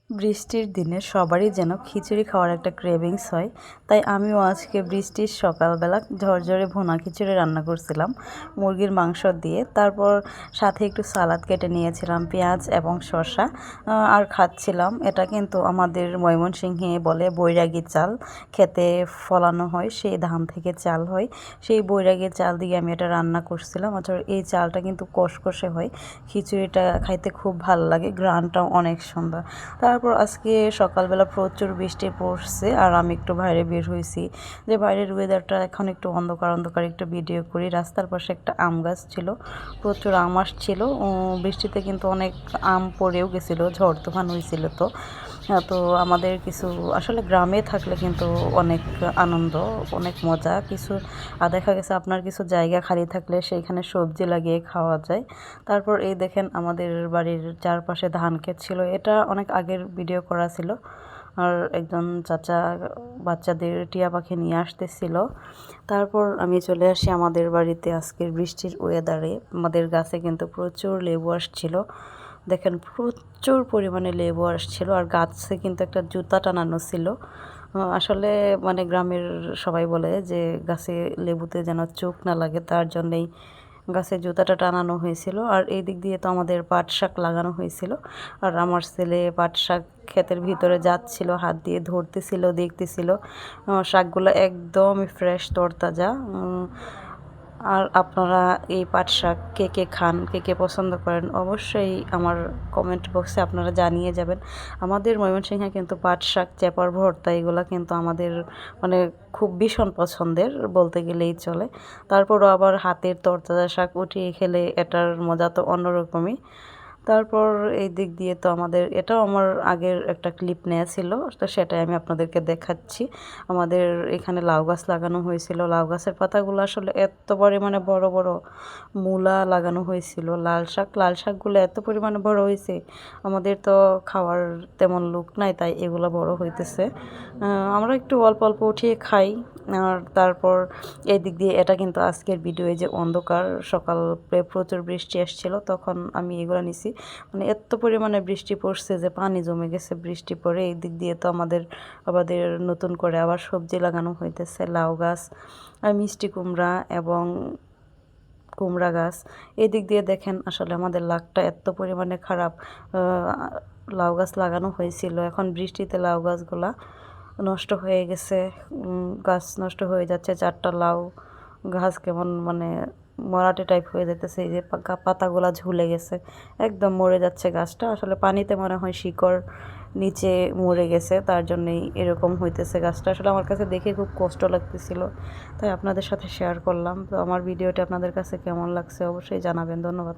বৃষ্টির দিনে সবারই যেন খিচুড়ি খাওয়ার একটা ক্রেভিংস হয়, তাই আমিও আজকে বৃষ্টির সকালবেলা ঝরঝরে ভুনা খিচুড়ি রান্না করছিলাম মুরগির মাংস দিয়ে। তারপর সাথে একটু সালাদ কেটে নিয়েছিলাম, পেঁয়াজ এবং শসা, আর খাচ্ছিলাম। এটা কিন্তু আমাদের ময়মনসিংহে বলে বৈরাগী চাল, খেতে ফলানো হয়, সেই ধান থেকে চাল হয়। সেই বৈরাগী চাল দিয়ে আমি এটা রান্না করছিলাম। অথবা এই চালটা কিন্তু কষকষে হয়, খিচুড়িটা খাইতে খুব ভালো লাগে, ঘ্রাণটাও অনেক সুন্দর। তারপর আজকে সকালবেলা প্রচুর বৃষ্টি পড়ছে আর আমি একটু বাইরে বের হয়েছি, যে বাইরের ওয়েদারটা এখন একটু অন্ধকার অন্ধকার, একটু ভিডিও করি। রাস্তার পাশে একটা আম গাছ ছিল, প্রচুর আম আসছিল। বৃষ্টিতে কিন্তু অনেক আম পড়েও গেছিলো, ঝড় তুফান হয়েছিল। তো আমাদের কিছু আসলে গ্রামে থাকলে কিন্তু অনেক আনন্দ, অনেক মজা কিছু। আর দেখা গেছে আপনার কিছু জায়গা খালি থাকলে সেইখানে সবজি লাগিয়ে খাওয়া যায়। তারপর এই দেখেন আমাদের বাড়ির চারপাশে ধান ক্ষেত ছিল, এটা অনেক আগের ভিডিও করা ছিল। আর একজন চাচা বাচ্চাদের টিয়া পাখি নিয়ে আসতেছিল। তারপর আমি চলে আসি আমাদের বাড়িতে আজকের বৃষ্টির ওয়েদারে। আমাদের গাছে কিন্তু প্রচুর লেবু আসছিল, দেখেন প্রচুর পরিমাণে লেবু আসছিল। আর গাছে কিন্তু একটা জুতা টানানো ছিল। আসলে মানে গ্রামের সবাই বলে যে গাছে লেবুতে যেন চোখ না লাগে, তার জন্যেই গাছে জুতাটা টানানো হয়েছিল। আর এই দিক দিয়ে তো আমাদের পাট শাক লাগানো হয়েছিল, আর আমার ছেলে পাট শাক ক্ষেতের ভিতরে যাচ্ছিল, হাত দিয়ে ধরতেছিল, দেখতেছিল। শাকগুলো একদমই ফ্রেশ, তরতাজা। আর আপনারা এই পাট শাক কে কে খান, কে কে পছন্দ করেন, অবশ্যই আমার কমেন্ট বক্সে আপনারা জানিয়ে যাবেন। আমাদের ময়মনসিংহে কিন্তু পাট শাক, চেপার ভর্তা, এগুলো কিন্তু আমাদের মানে খুব ভীষণ পছন্দের বলতে গেলেই চলে। তারপরও আবার হাতের তরতাজা শাক উঠিয়ে খেলে এটার মজা তো অন্যরকমই। তারপর এই দিক দিয়ে তো আমাদের এটাও আমার আগের একটা ক্লিপ নেওয়া ছিল, তো সেটাই আমি আপনাদেরকে দেখাচ্ছি। আমাদের এখানে লাউ গাছ লাগানো হয়েছিল, লাউ গাছের পাতাগুলো আসলে এত পরিমাণে বড় বড়। মূলা লাগানো হয়েছিল, লাল শাকগুলো এত পরিমাণে বড় হয়েছে, আমাদের তো খাওয়ার তেমন লোক নাই, তাই এগুলো বড় হইতেছে। আমরা একটু অল্প অল্প উঠিয়ে খাই। আর তারপর এই দিক দিয়ে এটা কিন্তু আজকের ভিডিও, যে অন্ধকার সকাল প্রচুর বৃষ্টি আসছিল, তখন আমি এগুলো নিছি। মানে এত পরিমাণে বৃষ্টি পড়ছে যে পানি জমে গেছে বৃষ্টি পড়ে। এই দিক দিয়ে তো আমাদের নতুন করে আবার সবজি লাগানো হইতেছে, লাউ গাছ আর মিষ্টি কুমড়া এবং কুমড়া গাছ। এই দিক দিয়ে দেখেন আসলে আমাদের লাকটা এত পরিমাণে খারাপ। লাউ গাছ লাগানো হয়েছিল, এখন বৃষ্টিতে লাউ গাছগুলা নষ্ট হয়ে গেছে। গাছ নষ্ট হয়ে যাচ্ছে, 4টা লাউ গাছ কেমন মানে মরাটে টাইপ হয়ে যেতেছে, এই যে পাতাগুলা ঝুলে গেছে, একদম মরে যাচ্ছে গাছটা। আসলে পানিতে মনে হয় শিকড় নিচে মরে গেছে, তার জন্যই এরকম হইতেছে গাছটা। আসলে আমার কাছে দেখে খুব কষ্ট লাগতেছিল, তাই আপনাদের সাথে শেয়ার করলাম। তো আমার ভিডিওটা আপনাদের কাছে কেমন লাগছে অবশ্যই জানাবেন। ধন্যবাদ।